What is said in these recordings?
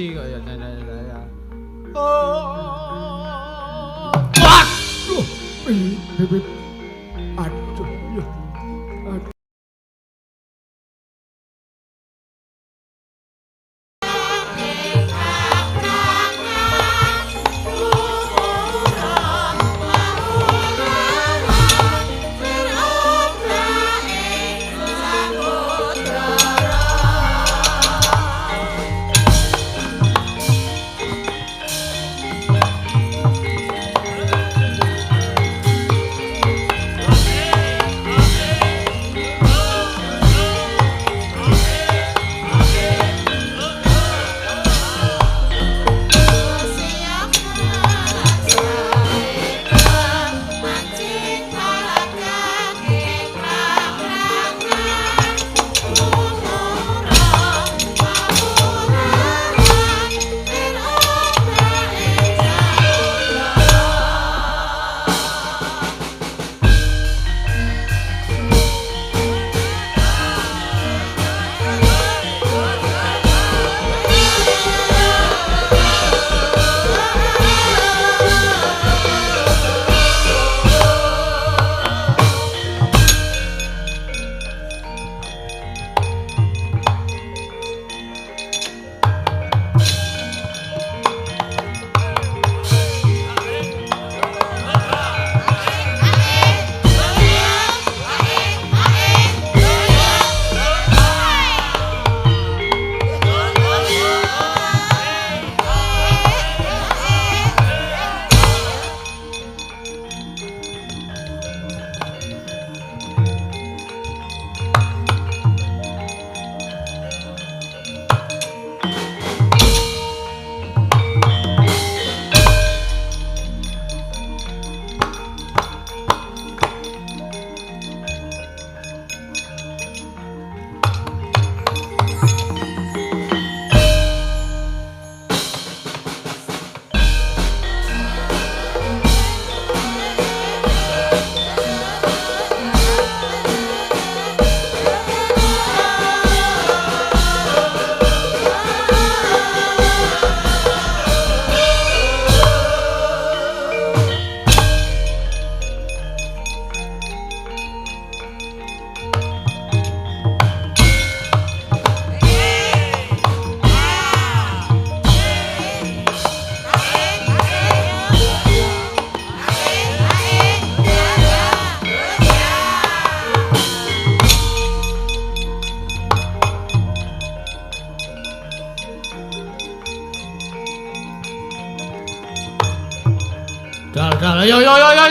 sih kayaknya saya. Waduh, bebek. Aduh, ya. Aduh. Dal, yo. yang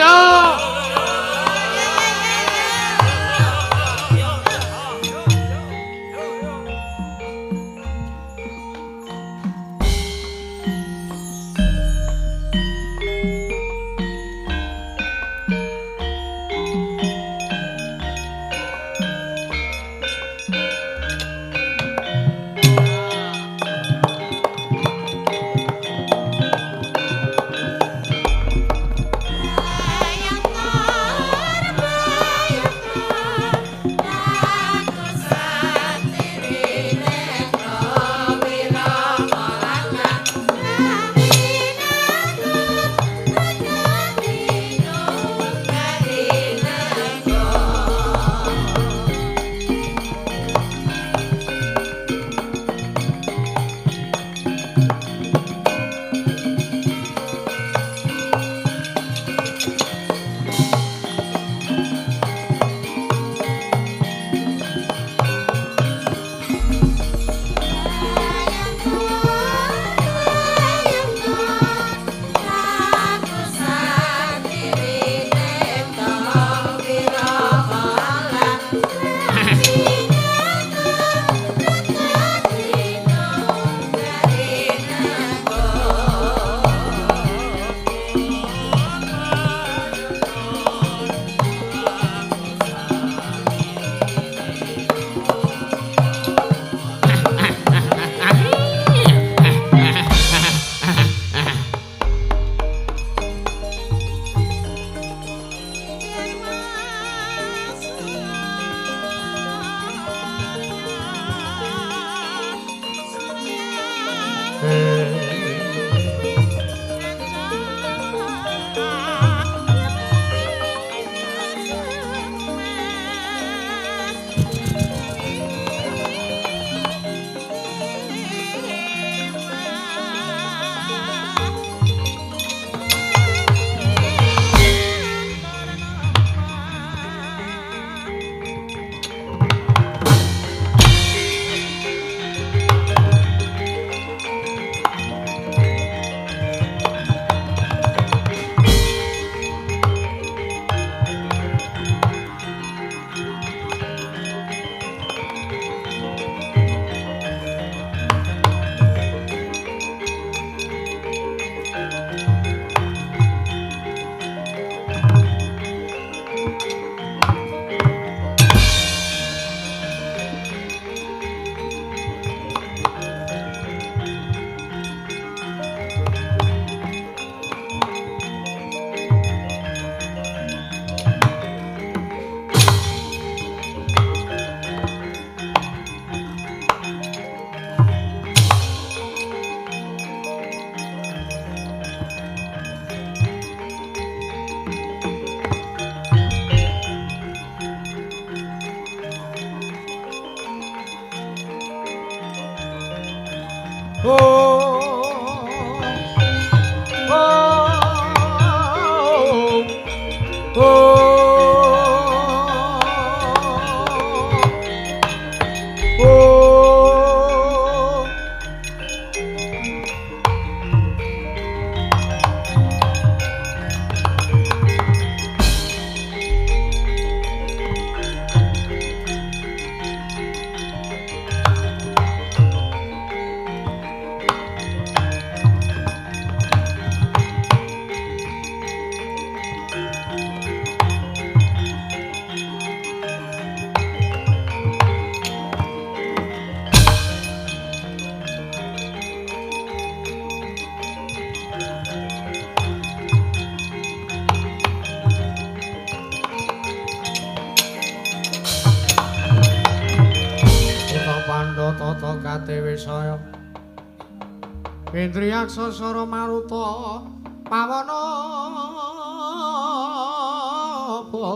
Indriyaksa sara maruta pawana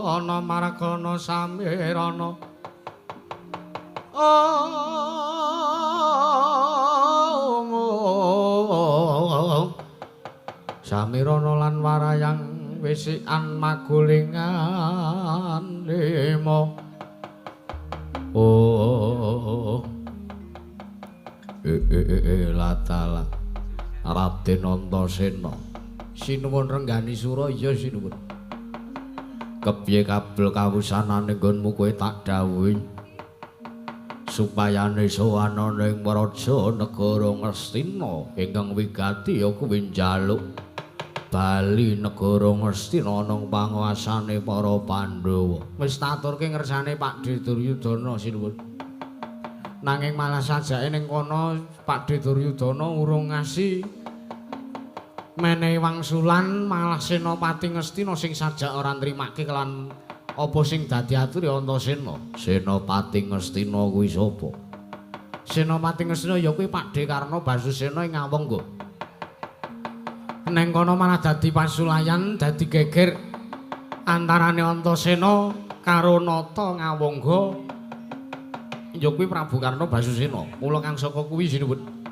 ana margana samirana samirana lan warayang wisikan magulingan lima latala Raden Antasena sinuwun renggani sura iya sinuwun kepiye kabel kawusanane nggonmu kowe tak dawuhi supayane sowan ana ing praja negara Ngastina ingkang wigati ya kuwi njaluk bali negara Ngastina ana panguwasane para Pandhawa wis taturke ngersane Pak Duryudana sinuwun nanging malah sajake ning kono Pak Duryudana urung ngasi menehi wangsulan malah Senopati Ngastina sing sajak ora nrimake kelan apa sing dadi ature Antasena. Senopati Ngastina kuwi sapa? Senopati Ngastina ya kuwi Pakdhe Karna Basusena ing Ngawangga. Neng kono malah dadi pasulayan, dadi geger antarane Antasena karo Nata Ngawangga. Ya kuwi Prabu Karna Basusena. Mula kang saka kuwi sinuwun.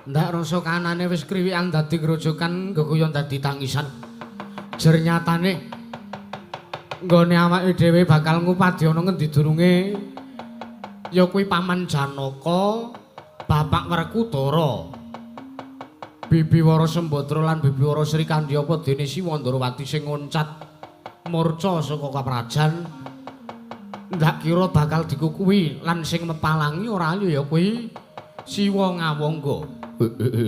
Ndak rasa kanane wis kriwikan dadi grojokan geguyon dadi tangisan. Jer nyatane nggone awake dhewe bakal ngupadi ana ngendi durunge ya kuwi Paman Janaka, Bapak Werkudara, Bibi Wara Sembadra lan Bibi Wara Sri Kandyapa dene Siwandrawati sing ngoncat murca saka kaprajan. Ndak kira bakal dikukuhi lan sing mepalangi ora liya ya kuwi Siwa Ngawangga.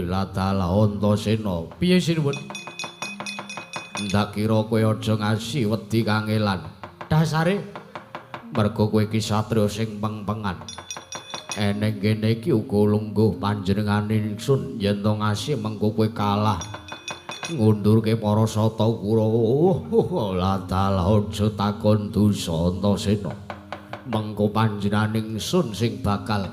Latala Antasena piye sinuwun ndak kira kowe aja ngasi wedi kangelan dasare mergo kowe iki satriya sing peng-pengan eneng kene iki uga lungguh panjenengane ingsun yen to ngasi mengko kowe kalah ngundurke para sata Kurawa. Latala aja takon dosa Antasena mengko panjenengane ingsun sing bakal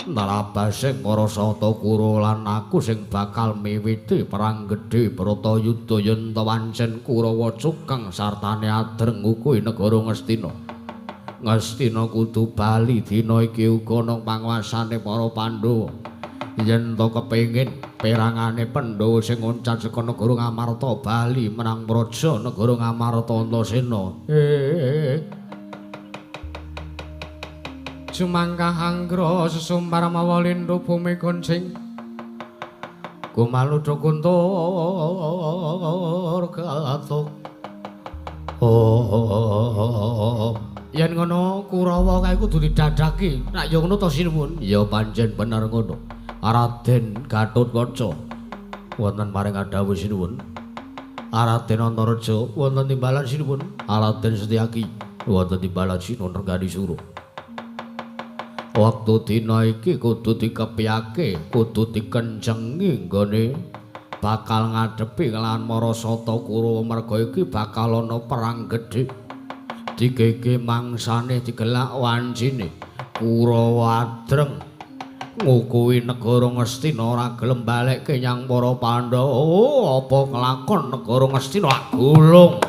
narabasing para sata Kurawa lan aku sing bakal miwiti perang gedhe Bratayuda yen ta pancen Kurawa cukeng sartane adreng kuwi negara Ngastina. Ngastina kudu bali dina iki uga ana panguwasane para Pandhawa. Yen ta kepengin perangane Pandhawa sing ngoncat saka negara Ngamarta bali menang praja negara Ngamarta Antasena. Sumangkah anggra sesumbar mawa lindhu bumi gonceng kumaluda kuntur katuk. Yen ngono Kurawa kae kudu didadaki. Nek ya ngono to sinuwun. Ya pancen bener ngono. Raden Gatotkaca wonten paring adhawuh sinuwun. Raden Antaraja wonten timbalan sinuwun. Raden Setyaki wonten timbalan sinuwun renggani sura. Waktu dina iki kudu dikepiyake, kudu dikencengi nggone bakal ngadepi kelawan Marasata Kurawa merga iki bakal ana perang gedhe. Digege mangsane digelak wancine Kurawa adreng ngukuhi negara Ngastina ora gelem balekke nyang para Pandhawa. Apa kelakon negara Ngastina gulung.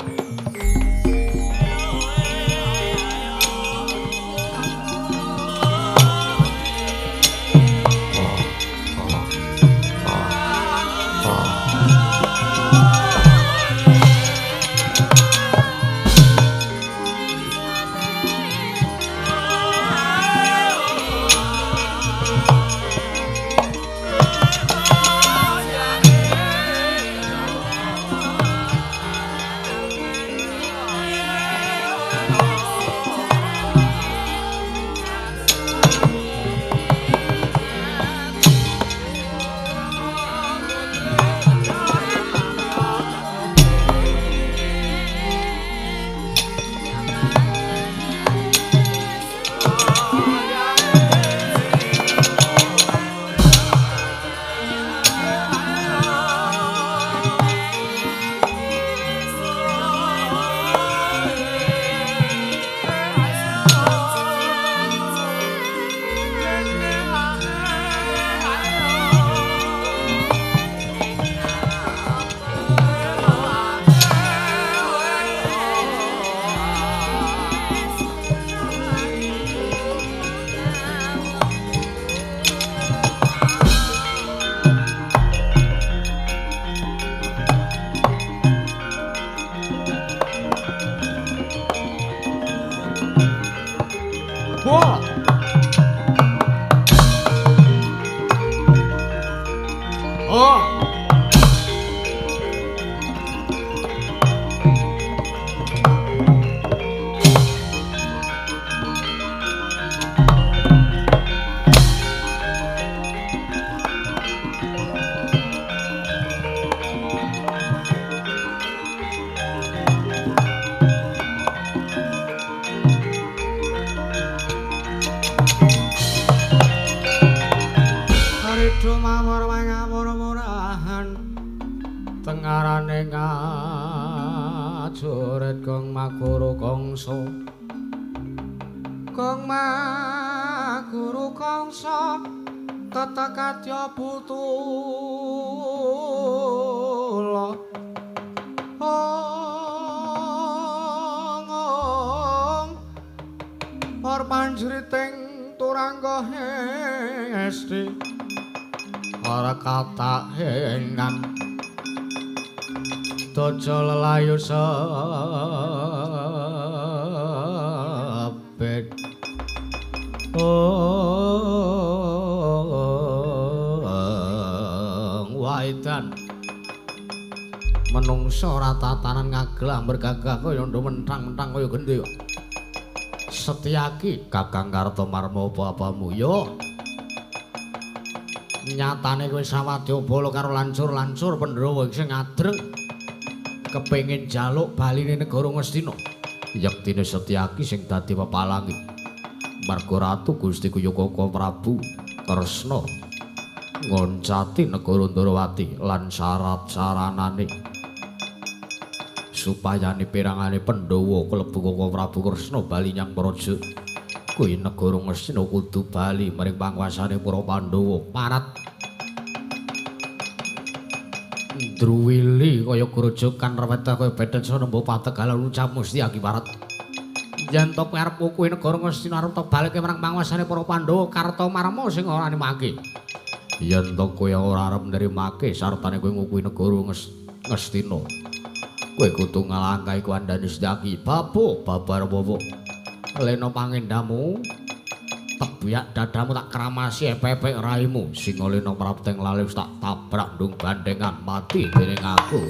sumamur mangapura-murahan tengarane ngajurit kong maguru kongso tetekatya butula Or panjriting turangga hesti ora kata hengan dojo lelayu sabet waidan menungso ora tatanan ngaglah bergagah kaya mentang-mentang kaya gendhe Setyaki Kakang Kartomarma bapamu yo nyatane kowe sawadyabala karo lancur-lancur Pandhawa sing adreng kepengin jaluk baline negara Ngastina yektine Setyaki sing dadi pepalangi marga ratu Gusti Kuyukaka Prabu Kresna ngoncati negara Ndarawati lan syarat-saranane supayane pirangane Pandhawa klebu Kaka Prabu Kresna bali nyang praja kuwi negara Ngastina kudu bali maring panguwasane para Pandhawa parat Druwili kaya grojokan reweteh kaya Betesana nembo pategalan ucap Musti Aki parat yen to arep kuwi negara Ngastina arep balike marang panguwasane para Pandhawa Kartomarma sing ora nimake yen to kowe ora arep nrimake sartane kowe ngukuhi negara Ngastina kowe kudu nglangkahi kandhane Setyaki babo babar wowo lena pangendamu tebiak dadamu tak kramasi pepek raimu singalena prapteng lalis tak tabrak ndung bandengan mati dening aku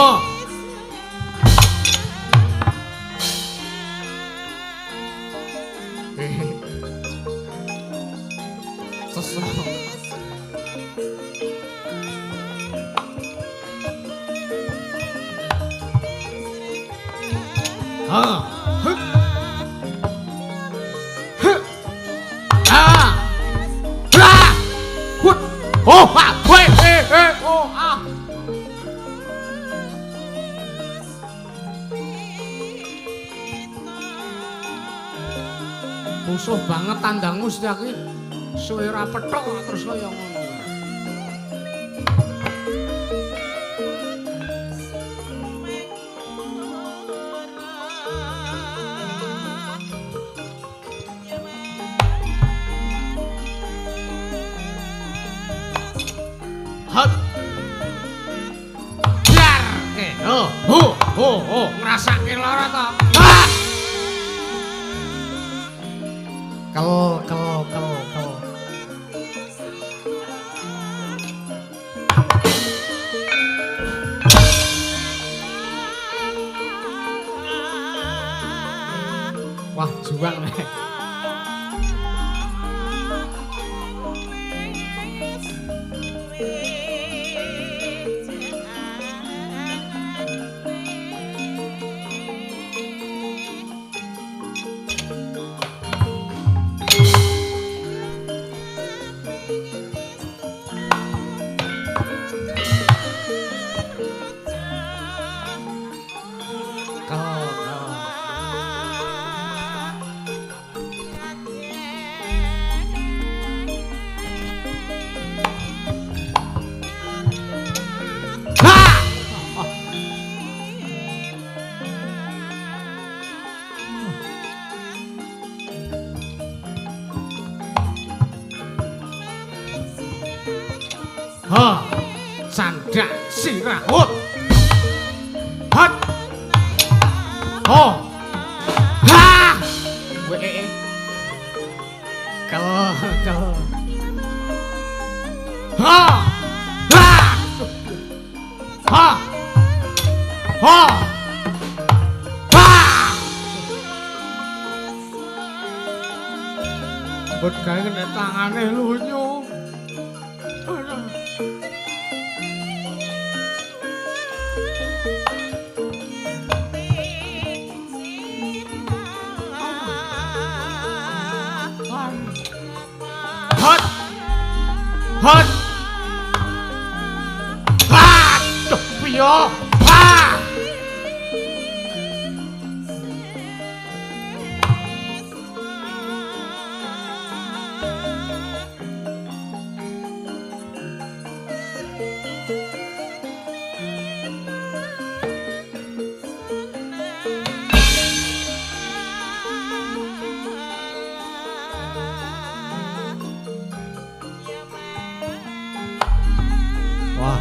Ha! Musuh banget tandangmu Setyaki suwe ra pethok terus kaya ngono. Hat. Dar. Oh, ngrasake lara ta. Ah! Kel. Wah, juang nek. Ha, candak sirahut. Hat. Ho. Ha. Weh. Kel. Ha. Ha. Ha. Ha. Mbut gawe kena tangane lunyu. Hot. Hot. Aduh, piye? Wah,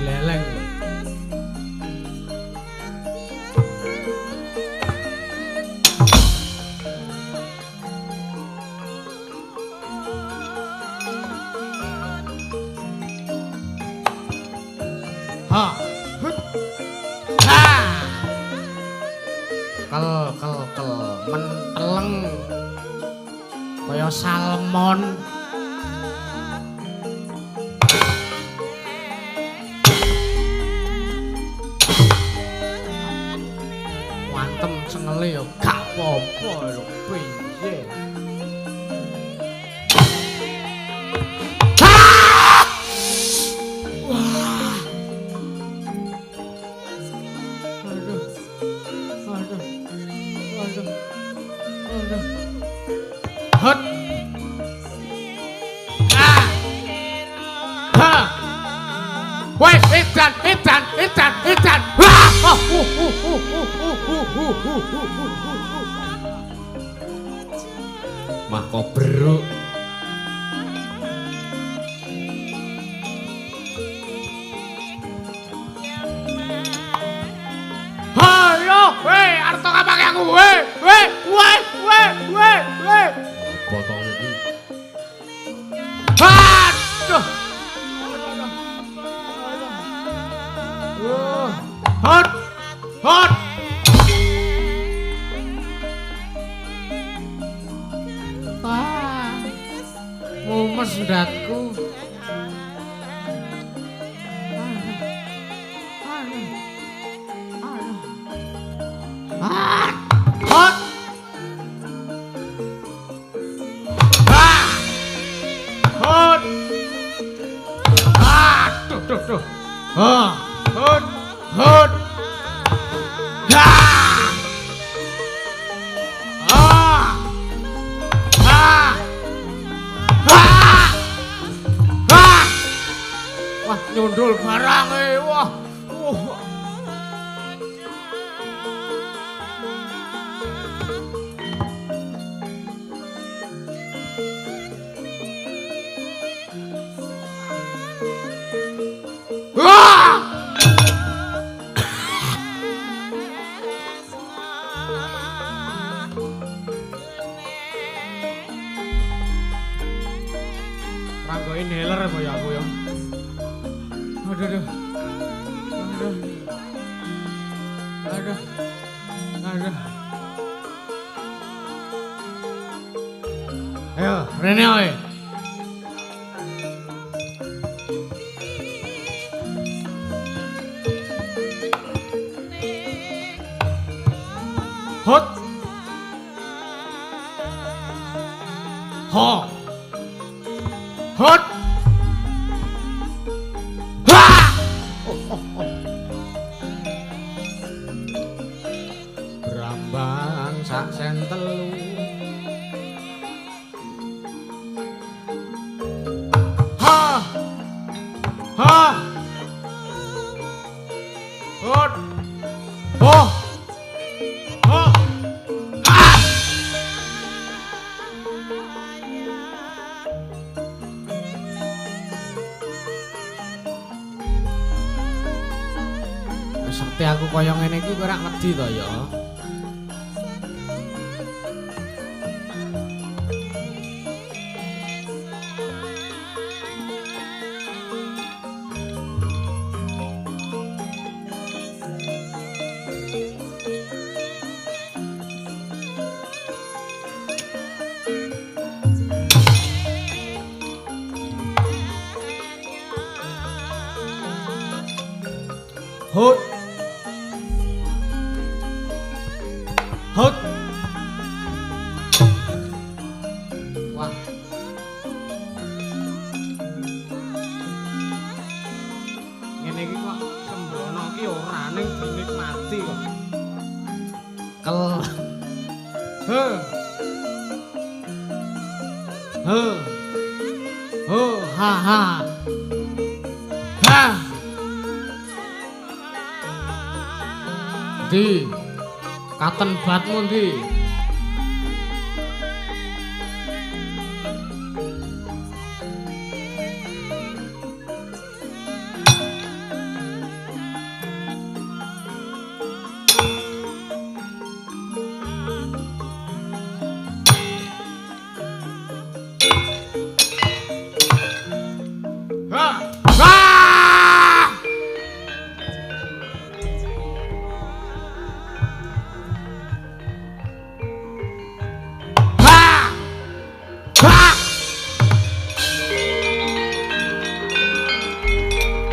leleng. Ha. Ha. Kel menteleng kaya salmon. Wantem cengele ya gak apa-apa lho piye. Hot. Ha. Woi, edan. Mah kobruk. Hayo, weh, arep tok apa aku, weh. Potong iki. Aduh. Hot. Mumes ndatku. Hot. Hot. Tuh. Hot. Wah, nyundul barang wah. Ranggo inhaler apa ya aku ya? Aduh. Ayo, rene oi. Hot. Ho. Hot. Brambang sak sen telu. Ha. Hot. Ho. Sekti aku kaya ngene iki kowe ora wedi to ya. Hut. Hut. Wah. Ngene iki kok sembrono iki ora ning dinikmati kok. Kel. He. He. Oh, ha ha. Ha. Di katen batmu ndi? Ha! Ha!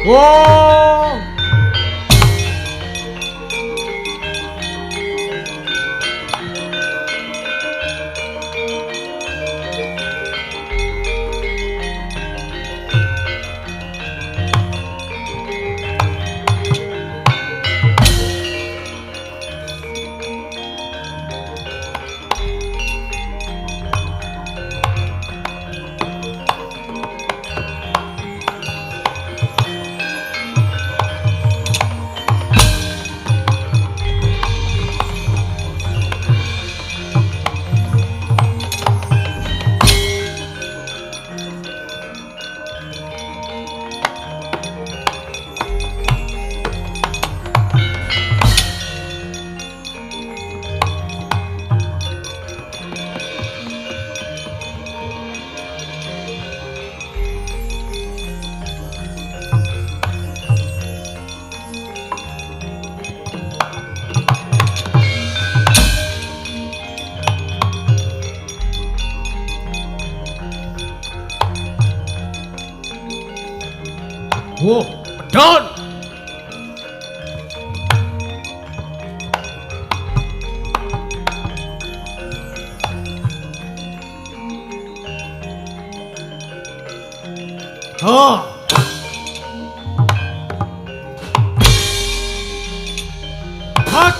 Wow. Wow, pedon. Oh. Hot.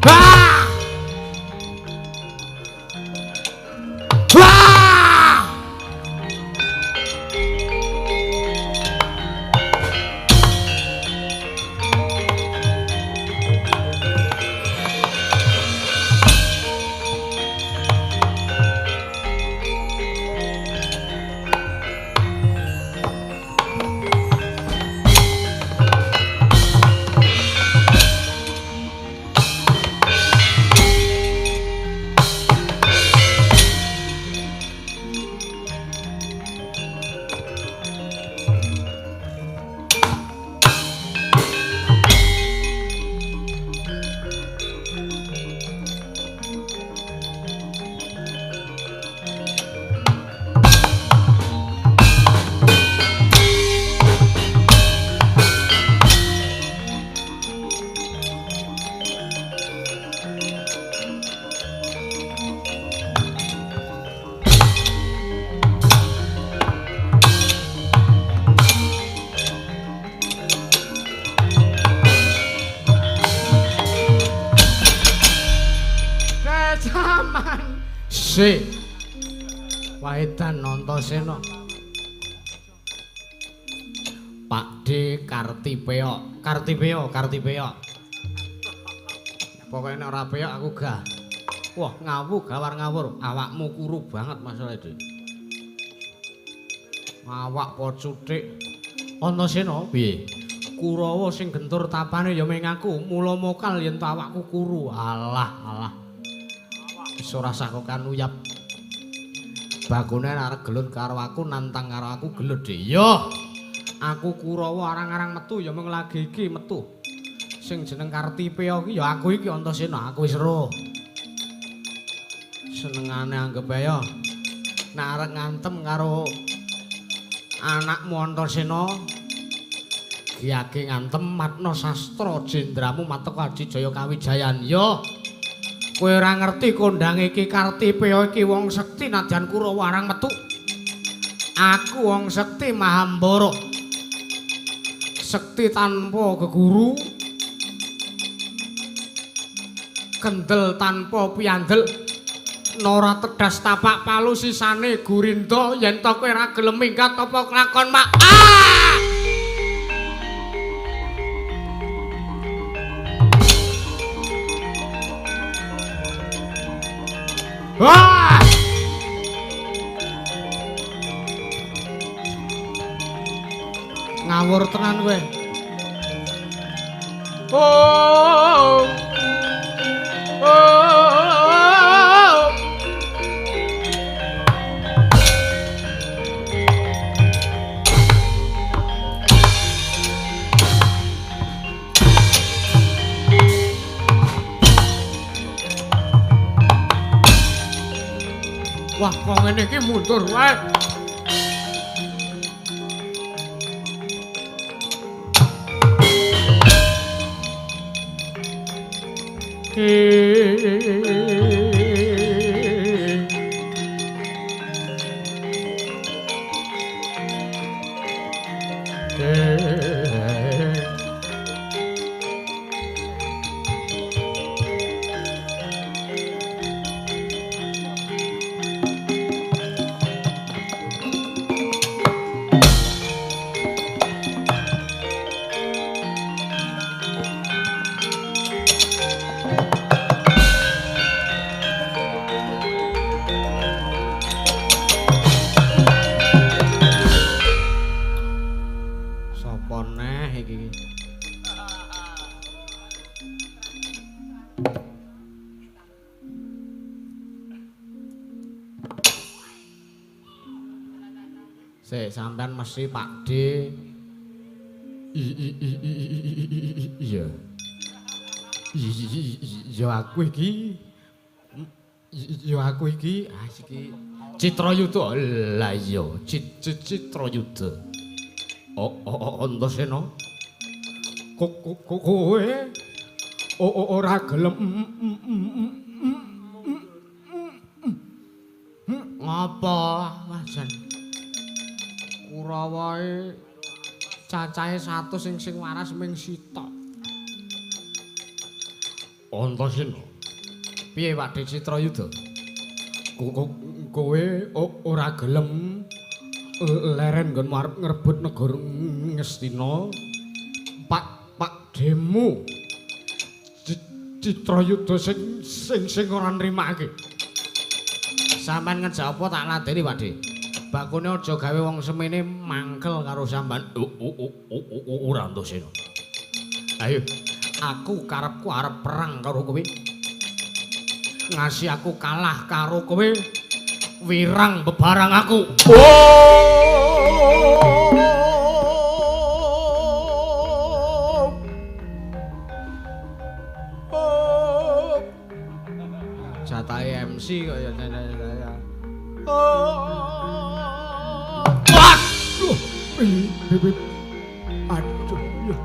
Ah. Ah. Sik. Waedan Antasena. Pakde Kartipeya. Kartipeya. Pokoke nek ora peyak aku gah. Wah, gawar ngawur. Awakmu kuru banget masalah iki. Awak po cuthik. Antasena piye? Kurawa sing gentur tapane ya ming aku, mula mokal yen awakku kuru. Alah. Wis ora sah kok kanuyap. Bagone arek gelut karo aku nantang karo aku gelut dhe. Yo. Aku Kurawa arang-arang metu ya mung lagi iki metu. Sing jeneng Kartipeya ki ya aku iki Antasena, aku wis ero. Senengane anggap ae ya. Nek arek ngantem karo anakmu Antasena, Gyage ngantem matna sastra jendramu Mateka Aji Jaya Kawijayan. Yo. Kowe ora ngerti kondang iki Kartipeya iki wong sekti nadyan Kurawa arang metu. Aku wong sekti Mahambara. Sekti tanpa geguru. Kendel tanpa piyandel. Nora tedas tapak palu sisane Gurinda yen to kowe ora gelem minggat apa kelakon mak. Ngawur tenan kowe. Oh. Wah, kok ngene iki mundur wae. Sampean mesti Pak D. Iya. Ya aku iki. Iki Citrayuda. Lah iya, Citrayuda. Antasena. Kowe ora gelem ngapa, Wajan? Kurawae cacahe 100 sing waras ming sitok. Antasena. Piye Pak De Citrayuda? Kowe ora gelem leren nggonmu arep ngrebut negara Ngastina. Pak Demu Citrayuda sing ora nrimake. Sampeyan ngejak apa tak ladeni Pak De? Bakune aja gawe wong semene mangkel karo sampean. Ora Antasena. Ayo, aku karepku arep perang karo kowe. Ngasih aku kalah karo kowe, wirang bebarang aku. Jatahe MC kok ya saya. Bebek. Aduh, ya.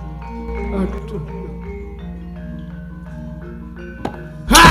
Aduh. Ha!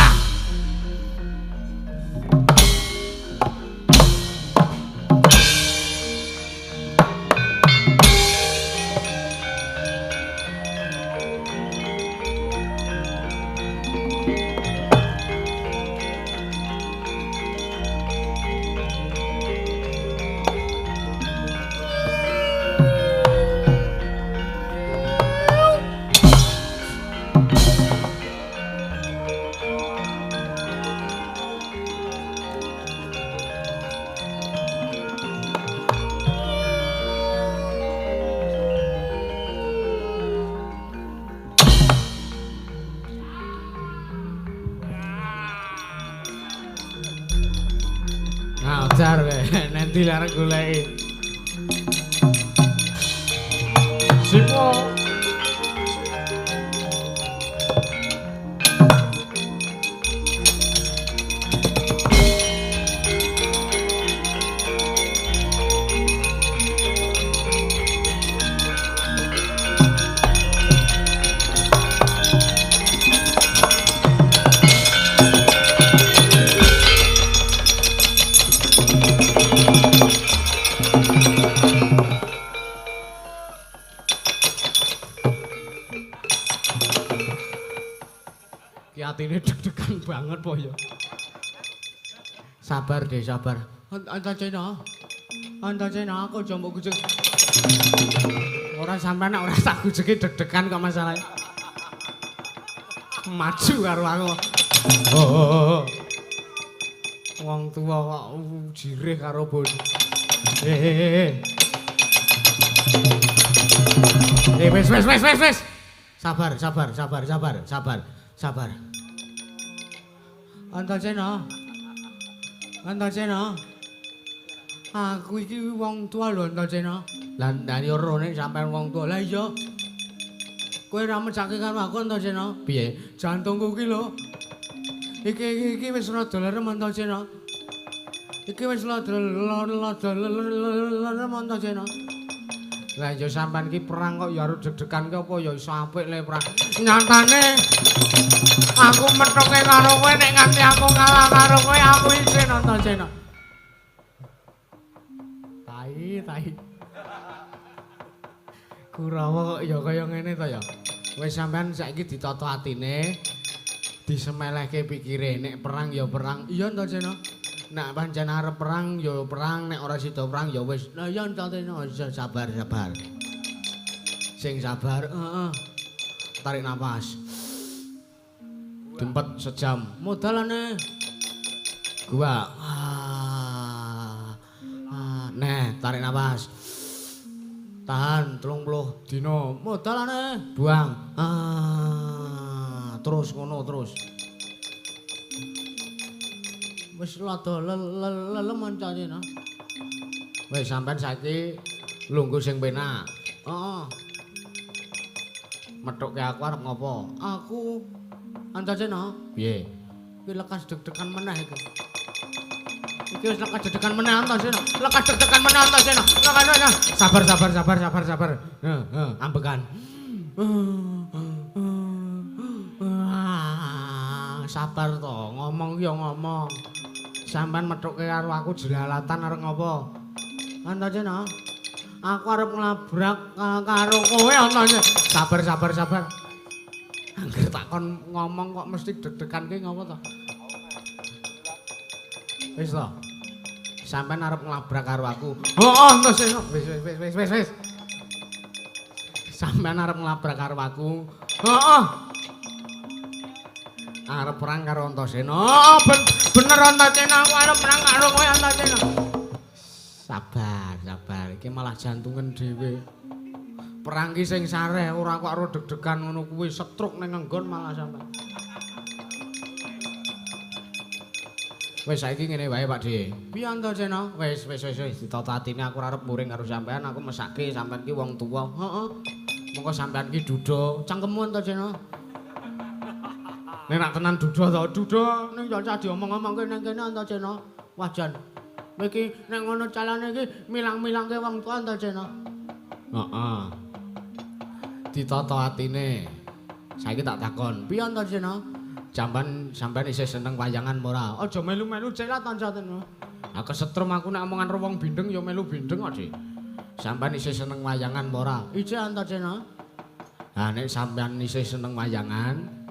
endi larang goleki. Sipo. Atine deg-degan banget po ya. Sabar deh, sabar. Antasena. Antasena aku aja mbok gujeg. Ora sampean nek ora tak gujegi deg-degan kok masalah. Maju karo aku. Oh. Wong tuwa kok jirih karo bos. Wes. Sabar. Antasena. Aku iki wong tua lho Antasena. Lah ndani ora nek sampean wong tua. Lah iya. Kowe ra mecake karo aku Antasena. Piye? Jantungku iki lho. Iki wis rada lerem Antasena. Iki wis rada lerem Antasena. Lah ya sampean ki perang kok ya arep deg-degan ki apa ya iso apik le perang. Nyatane aku methoke karo kowe nek nganti aku kalah karo kowe aku isin Antasena. Tai. Kurawa kok ya kaya ngene to ya. Wis sampean saiki ditata atine, disemelehke pikire nek perang ya perang. Iya Antasena. Nek pancen arep perang ya perang, nek ora sida perang ya wis. Lah ya Antasena sabar. Sing sabar, heeh. Tarik napas. Dempet sejam. Modalane. Gua. Nah, tarik napas. Tahan 30 dina. Modalane. Buang. Terus ngono terus. Wis rada lelem Antasena. Wis sampean saiki lungguh sing penak. Heeh. Methuke aku arep ngopo? Aku Antasena. Piye? Iki lekas deg-degan meneh iki. Iki wis lekas deg-degan meneh Antasena. Lekas deg-degan meneh Antasena. Sabar. Ambekan. Sabar to, ngomong ya ngomong. Sampeyan methuke karo aku jelalatan arep ngopo? Antasena. Aku arep nglabrak karo kowe Antasena. Sabar. Angger tak kon ngomong kok mesti deg-degan ki ngopo to? Wis to. Sampeyan arep nglabrak karo aku. Heeh, Antasena. Wis. Sampeyan arep nglabrak karo aku. Heeh. Arep perang karo Antasena. Oh, bener Antasena, aku arep perang karo kowe Antasena. Sabar. Iki malah jantungen dhewe. Perang ki sing sareh, ora kok karo deg-degan ngono kuwi, setruk ning nggon malah sampean. Wis saiki ngene wae Pak De. Piye Antasena? Wis ditata atine aku arep muring karo sampean, aku mesake sampean ki wong tuwa. Heeh. Monggo sampean ki duda, cangkemmu Antasena. Nek nak tenan duda to, duda ning cah diomong-omongke ning kene Antasena. Wajan. Iki nek ngono calane iki milang-milangke wong tuwa Antasena. Heeh. Ditata atine. Saiki tak takon, piye Antasena? Sampeyan isih seneng wayangan ora? Aja melu-melu celat Antasena. Lah kesetrum aku nek omongan karo wong bindeng ya melu bindeng kok, Dik. Sampeyan isih seneng wayangan ora? Isih Antasena. Lah nek sampeyan isih seneng wayangan,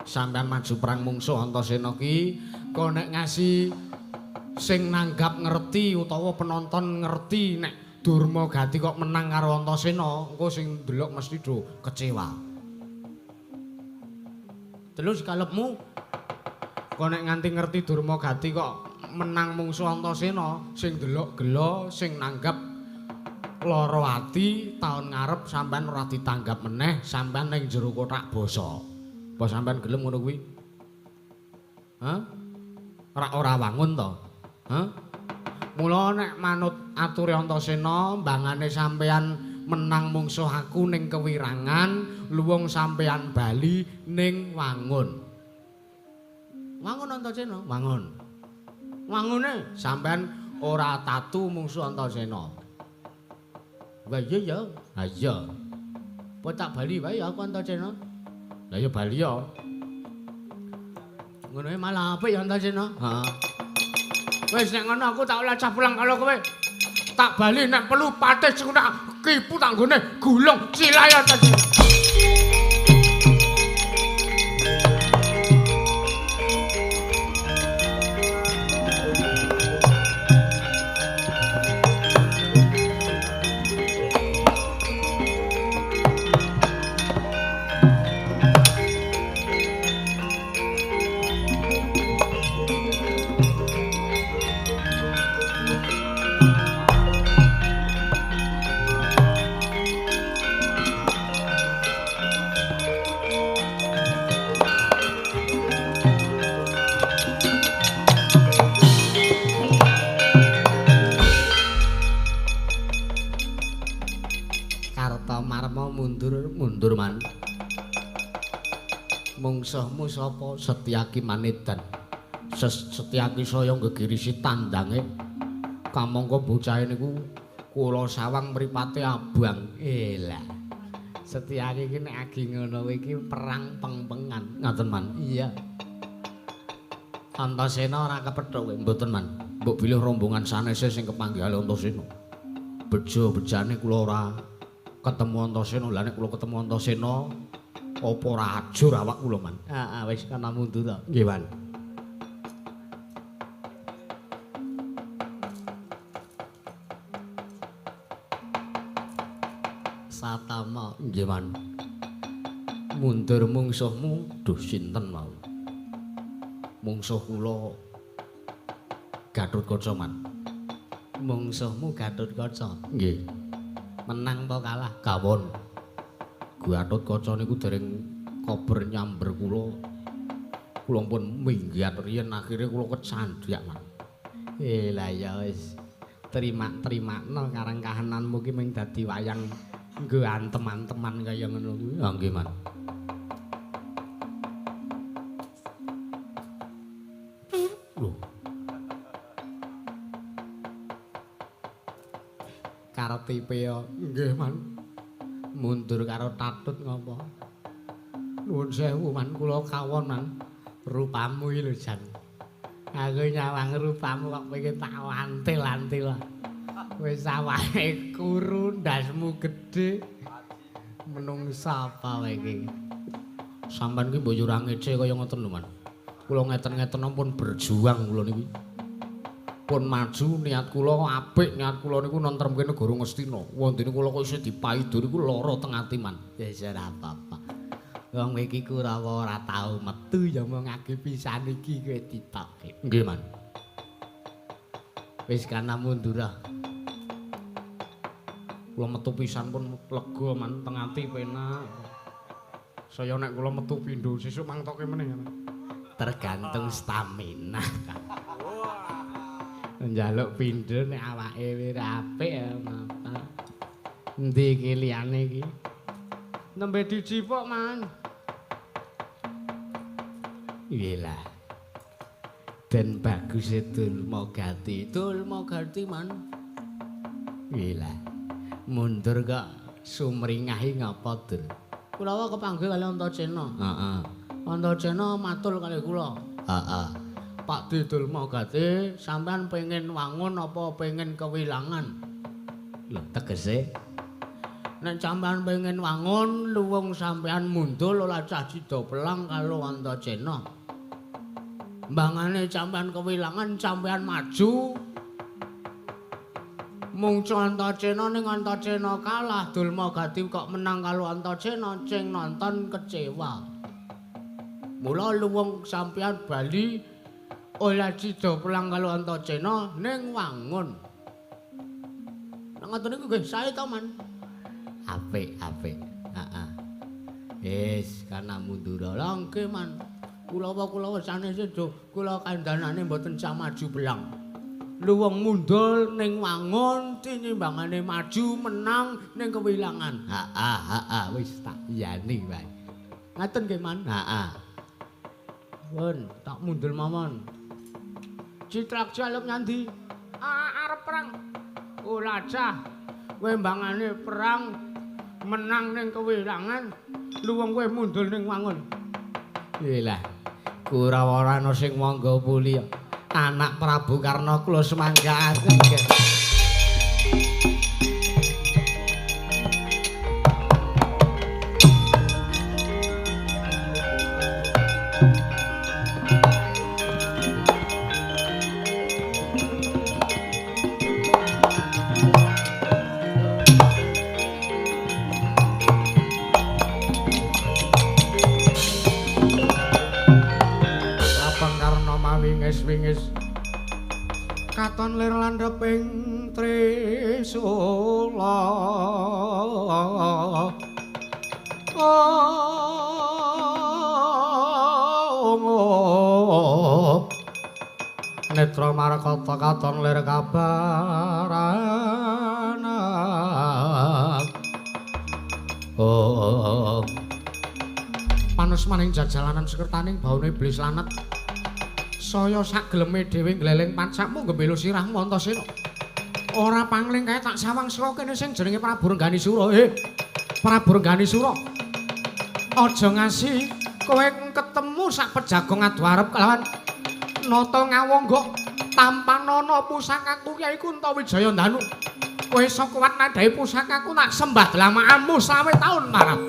sampeyan maju perang mungsuh Antasena ki kok nek ngasih sing nanggap ngerti utawa penonton ngerti nek Durmagati kok menang karo Antasena, engko sing ndelok mesti do kecewa. Terus kalepmu kok nek nganti ngerti Durmagati kok menang mungsuh Antasena, sing ndelok gelo, sing nanggap lara ati, taun ngarep sampean ora ditanggap meneh, sampean ning jero kotak basa. Apa sampean gelem ngono kuwi? Hah? Ora wangun to? Hah? Mula nek manut ature Antasena mbangane sampeyan menang mungsuh aku ning kewirangan, luwung sampeyan bali ning wangun. Wangun Antasena, wangun. Wangune sampeyan ora tatu mungsuh Antasena. Wah iya ya. Ha iya. Apa tak bali wae aku Antasena. Lah ya bali ya. Ngono malah apik ya Antasena. Heeh. Wis nek ngono aku tak oleh pulang karo kowe. Tak bali nek perlu patih sing tak kipu tak nggone gulung cilaya Antasena. Mundur man. Mungsuhmu sapa? Setyaki Manedan. Setyaki saya gegirisi tandange. Kamangka bocahe niku kula sawang mripate abang. Elah. Setyaki iki nek agi ngono iki perang pengpengan. Ngoten man. Iya. Antasena ora kepethuk kowe mboten man. Mbok bilih rombongan sanese sing kepanggih Antasena. Bejo-bejane kula ora ketemu Antasena. Lah nek kula ketemu Antasena apa ora ajur awak kula man. Heeh wis kana mundur to. Nggih man. Satama nggih man. Mundur mungsuhmu duh sinten mau. Mungsuh kula Gatotkaca man. Mungsuhmu Gatotkaca. Nggih. Menang apa kalah? Kawon. Gatotkaca niku dereng kober nyamber kula. Kula pun minggat riyen akhire kula kecandhak, Man. Lah ya wis. Terima-termakno karang kahananmu ki ming dadi wayang nggo antem-anteman kaya ngono kuwi. Ha nggih, Man. Loh. Kartipe ya nggih man mundur karo tatut ngopo nuwun sewu man kula kawon man rupamu iki lho jan aku nyawang rupamu kok pengen tak wantil-antil wis awake kuru ndasmu gedhe menungsa apa wae iki sampean ki mbok yo ora ngece kaya ngoten lho man kula ngeten-ngeten pun berjuang kula niki pun maju niat kula apik niat kula niku nentremke negara Ngastina wondene kula kok isih dipaido niku lara teng ati man ya ora apa-apa wong iki Kurawa ora tau metu ya mung ngake pisan iki kowe ditokke nggih man wis kana mundur ah kula metu pisan pun lega man teng ati penak saya nek kula metu pindho sesuk mangtoke meneh tergantung stamina njaluk pindho nek awake wis apik ya napa. Endi iki liyane iki? Nembe dicipok, Man. Iyalah. Den bagus Dulma Gati. Dulma Gati, Man. Iyalah. Mundur kok sumringahi ngapa, Dul? Kulawa kepanggih kali Antasena. Heeh. Antasena matur kali kula. Heeh. Pak Dulma Gati, sampean pengen wangun apa pengen kewilangan? Lho, tegese. Nek sampean pengen wangun, luwung sampean mundul ora cah cida pelang karo Antasena. Mbangane sampean kewilangan, sampean maju. Mung Antasena ning Antasena kalah, Dulma Gati kok menang karo Antasena, sing nonton kecewa. Mula luwung sampean bali oleh cida pulang kalau Antasena ning wangun. Nang ngoten niku nggih sae to, Man. Apik. Heeh. Wis kana mundur lha nggih, Man. Kula sanese do kula kandhanane mboten sah maju belang. luwung mundul ning wangun tinimbangane maju menang ning kewilangan. Wis tak iyani wae. Ngaten nggih Man. Pun tak mundul mawon. Citrak jaluk nyandi. Arep perang. Ora cah. Kowe mbangane perang menang ning kewilangan, luwung kowe mundul ning wangun. Iyalah. Kurawa ana sing mangga puli. Anak Prabu Karna kula semanggaaken. Wingis katon lir landheping Trisula netra Marakata katon lir kabaranak panes maning jajalanan sekertaning baune iblis lanat saya sak geleme dhewe gleleng pancakmu gembelo sirahmu Antasena. Ora pangling kae tak sawang sira kene sing jenenge Prabu Renggani Sura. Prabu Renggani Sura. Aja ngasi kowe ketemu sak pejagong adu arep kelawan Nata Ngawangga tampanana pusakaku Kyai Kuntawijaya Ndanu. Kowe iso kuwat nadhahi pusakaku tak sembah dlamaanmu sawe taun marap.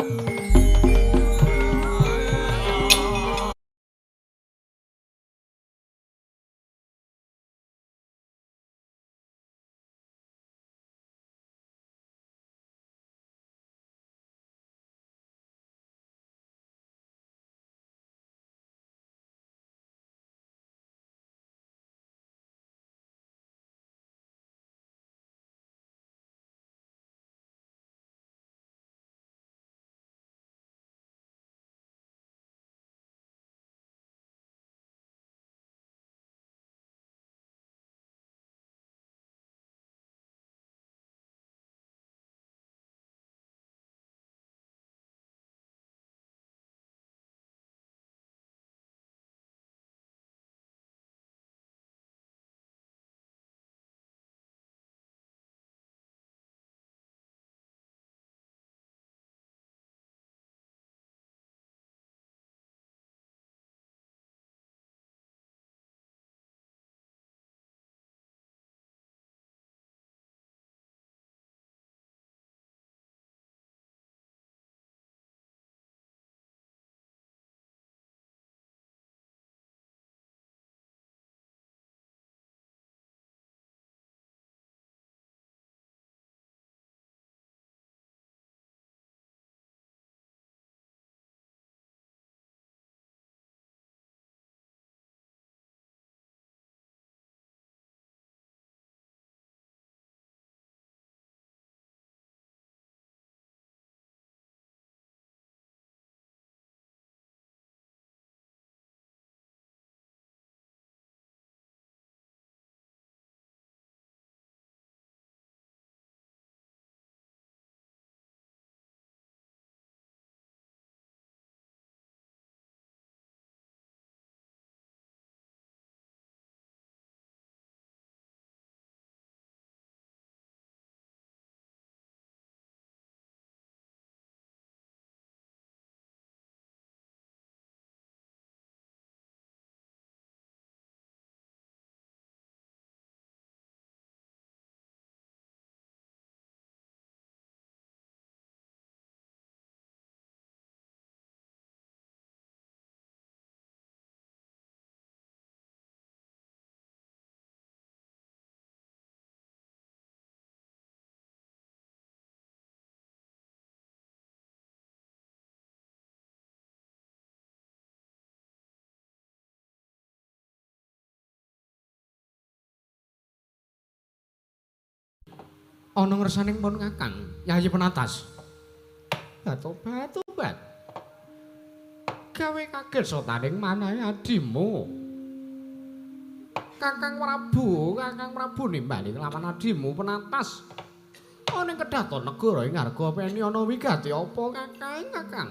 Ana ngersaning pun Kakang Yayi Penatas. Tobat. Gawe kaget sotaning manahe adimu. Kakang Prabu nimbali kelawan adimu Penatas. Ana ing Kedaton negara ing Argapeni ana wigati apa Kakang?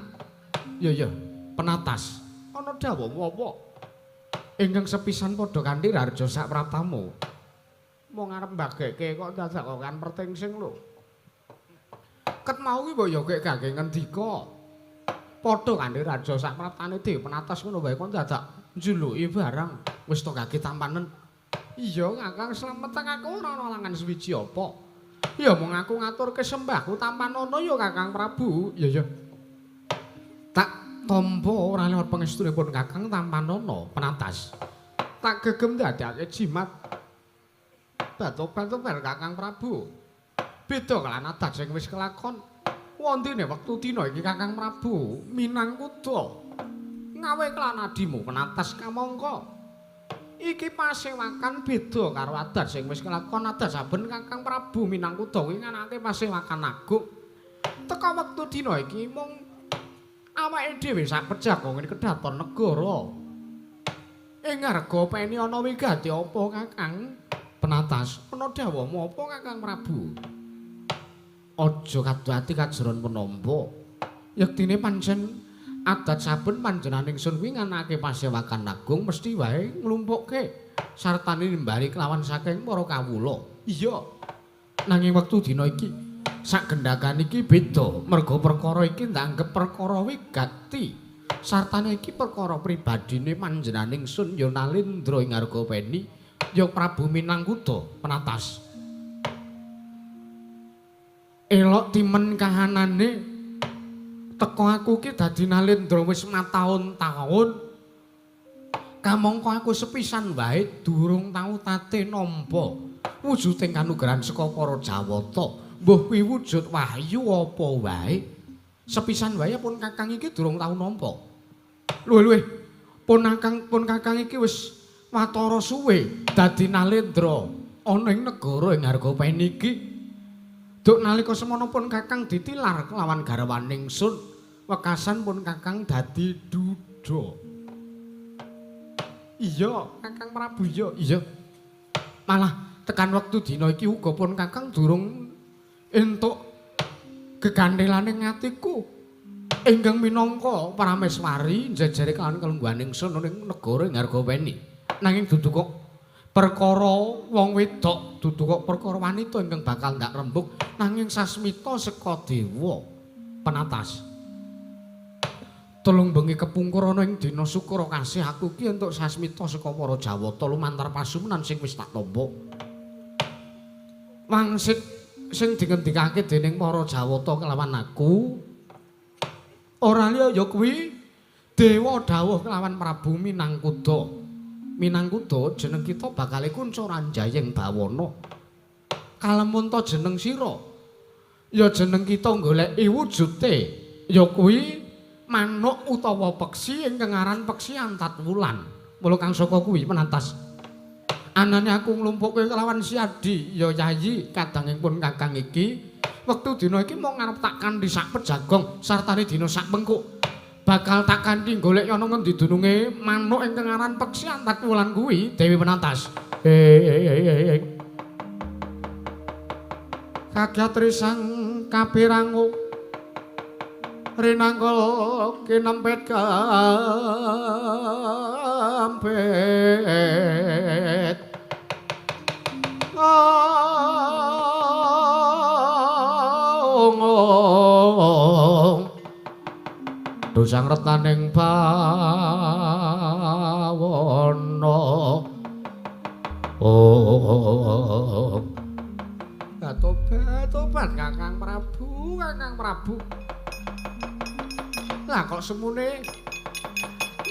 Ya, Penatas. Ana dawuh apa? Ingkang sepisan padha kanthi Rarja sak pratamu. Mung arep mbagekke kok dadak kok kan pertingsing lho. Ket mau ki mbok ya gek kangge ngendika. Padha kanthi Rarja sak pratane dhewe Penatas ngono wae kok dadak njuluki barang wis to kaki tampanen. Iya Kakang slamet aku ora ana langan suwiji apa. Ya mung aku ngaturke sembahku tampanono ya Kakang Prabu. Ya. Tak tampa ora lewat pangestunipun Kakang Tampanono Penatas. Tak gegem dadake jimat batu-batu Kakang Prabu. Beda kelan adat sing wis kelakon. Wondene wektu dina iki Kakang Prabu minang kuda. Ngawe kelan adimu Penatas kamangka. Iki pasewakan beda karo adat sing wis kelakon. Adat saben Kakang Prabu minang kuda kuwi nganake pasewakan agung. Teka wektu dina iki mung awake dhewe sak pejagung ing Kedaton negara. Ing Argapeni ana wigati apa Kakang Penatas? Ana dawuhmu apa Kakang Prabu? Aja kaduati kajeron penampa. Yektine pancen adat saben panjenengan ingsun kuwi nganake pasewakan agung mesti wae nglumpukke sartane nimbali kelawan saking para kawula. Iya. Nanging wektu dina iki sak gendhakan iki beda, merga perkara iki ndanggep perkara wigati. Sartane iki perkara pribadine panjenengan ingsun ya Nalendra ing Argapeni, ya Prabu Minangkuda Penatas. Elok timen kahanane teko aku ki dadi Nalendra wis mataun-taun. Kamangka aku sepisan wae durung tau tate nampa wujuding kanugrahan saka para Jawata. Mbah kuwi wujud wahyu apa wae. Sepisan wae pun Kakang iki durung tau nampa. Lho, pun Kakang iki wis watara suwe dadi Nalendra ana ing negara ing Argapeni iki. Duk nalika semana pun Kakang ditilar kelawan garwaning sun, wekasan pun Kakang dadi duda. Iya, Kakang Prabu iya. Malah tekan wektu dina iki uga pun Kakang durung entuk gegandhelane atiku ingkang minangka Prameswari njajare kalawan kelungguhaning sun ning negara ing Argapeni. Nanging dudu kok perkara wong wedok, dudu kok perkara wanita ingkang bakal ndak rembug, nanging sasmita saka dewa Penatas. Tulung bengi kepungkur ana ing dina syukur kasih aku ki entuk sasmita saka para Jawata lumantar pasumenan sing wis tak tampa. Wangsit sing dingendikake dening para Jawata kelawan aku ora liya ya kuwi dewa dawuh kelawan Prabu Minangkuda. Minangkuda jeneng kita bakal kunca Ranjayeng Bawana. Kalemun ta jeneng sira ya jeneng kita goleki wujude ya kuwi manuk utawa peksi ingkang aran peksi antat wulan. Mula kang saka kuwi Penatas. Anane aku nglumpukke kelawan Siadi ya Yayi kadanging pun Kakang iki wektu dina iki mung arep tak kanthi sak pejagong sartane dina sak mengko bakal tak kanthi golek ana ngendi dununge manuk ingkang aran peksi antat wulan kuwi Dewi Penatas. Kagyatrisang kapirangu rinangkul kinempet kampet ngong dosang retaning bawana tobat Kakang Prabu. Lah kok semune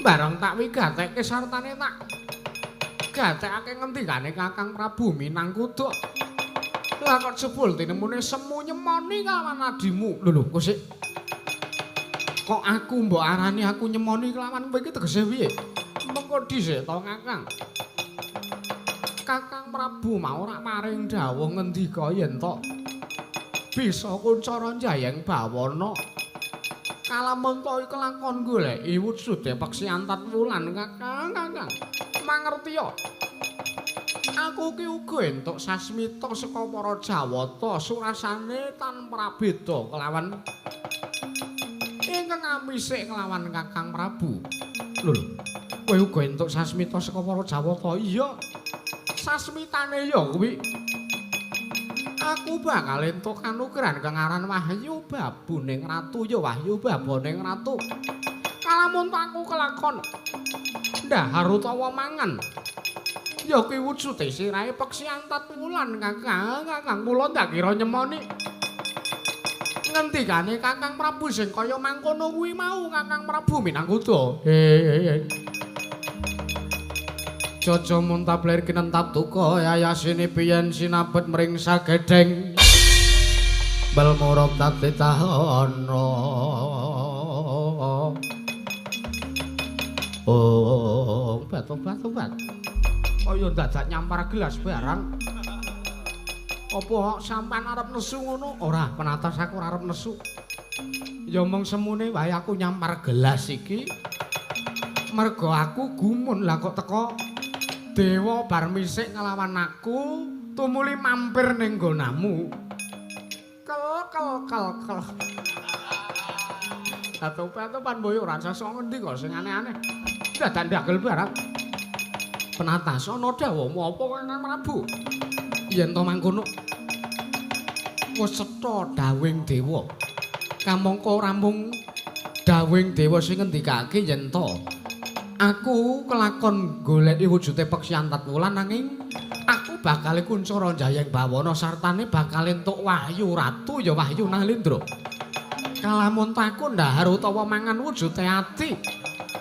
bareng tak wigatekke sartane tak gatekake ngendikane Kakang Prabu Minangkuda. Lah kok jebul tinemune semu nyemoni kelawan adimu. Lho kok kok aku mbok arani aku nyemoni kelawan kowe iki tegese piye? Mengko dhisik to Kakang. Kakang Prabu mau ora maring dawuh ngendika yen to bisa kunca Ranjayeng Bawana. Kalamun to kelakon goleki wujude peksi antat wulan Kakang. Mangerti ya? Aku ki uga entuk sasmita saka para Jawata surasane tanpa beda kelawan ingkang amisik kelawan Kakang Prabu. Lho, kowe uga entuk sasmita saka para Jawata? Iya. Sasmitane ya kuwi. Aku bakal entuk kanugrahan kang aran Wahyu Babuning Ratu ya Wahyu Baboning Ratu. Kalamun aku kelakon ndahar utawa mangan ya kuwi wujude sirahe peksi antat wulan Kakang kula ndak kira nyemoni ngendikane Kakang Prabu sing kaya mangkono kuwi mau Kakang Prabu Minangkuda. Jaja muntabler kinentap duka yayasine biyen sinabet mring sagedheng bal murab tatitahana. Oh, obat. Kaya dadak nyampar gelas barang. Apa sampean arep nesu ngono? Ora, penatas aku ora arep nesu. Ya mung semune wae aku nyampar gelas iki. Mergo aku gumun lah kok teko dewa bar misik nglawan aku tumuli mampir ning nggonamu. Kel. Atopan boyo ora sasa ngendi kok sing aneh-aneh. Dadak ndagel barang. Penatas ana dawamu apa Kakang Prabu? Yen to mangkono wis cetha dawing dewa. Kamangka ora mung dawing dewa sing ngendikake yen to aku kelakon goleki wujude peksi antat wulan nanging aku bakal kuncara Jayeng Bawana sartane bakal entuk Wahyu Ratu ya Wahyu Nalindra. Kalamun aku ndahar utawa mangan wujude ati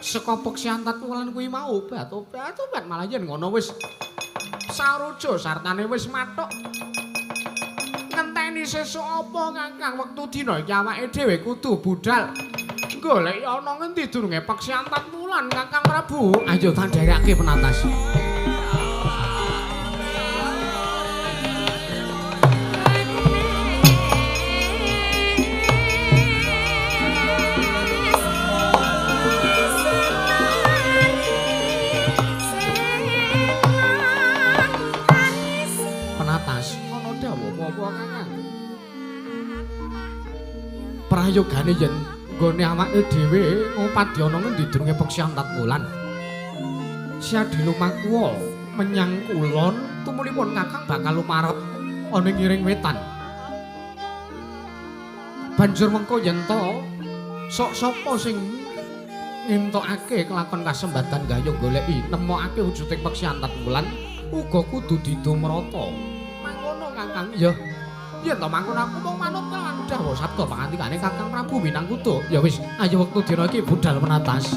saka peksi antat wulan kuwi mau bat-obat malah yen ngono wis saruja sartane wis mathuk. Ngenteni sesuk apa Kakang wektu dina iki awake dhewe kudu budal. Golek ana ngendi durunge peksi antat wulan Kakang Prabu? Ayo tandharake penatas. Prayogane yen nggone awake dhewe ngumpadi ana ngendi durunge peksi antat wulan. Siadi lumaku menyang kulon tumulipun Kakang bakal lumarep ana ngiring wetan. Banjur mengko yen to sok sapa sing ngentokake kelakon kasembatan gayung goleki nemokake wujuding peksi antat wulan uga kudu didumrata. Mangkono Kakang ya. Yen to mangkon aku mung manut kelawan dawuh sabda pangandikane Kakang Prabu Minangkuda. Ya wis, ayo wektu dina iki budal penatas.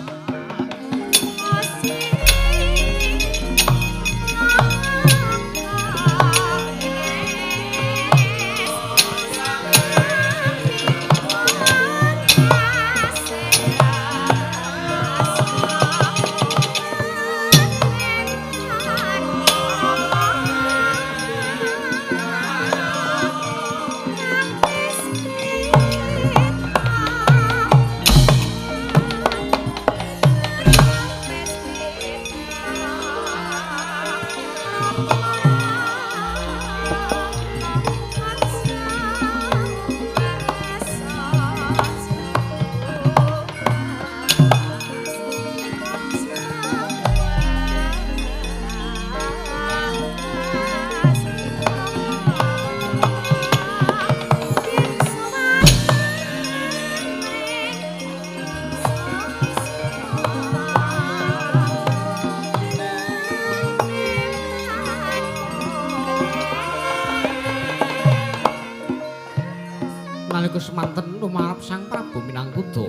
Semanten lumarep Sang Prabu Minangkuda.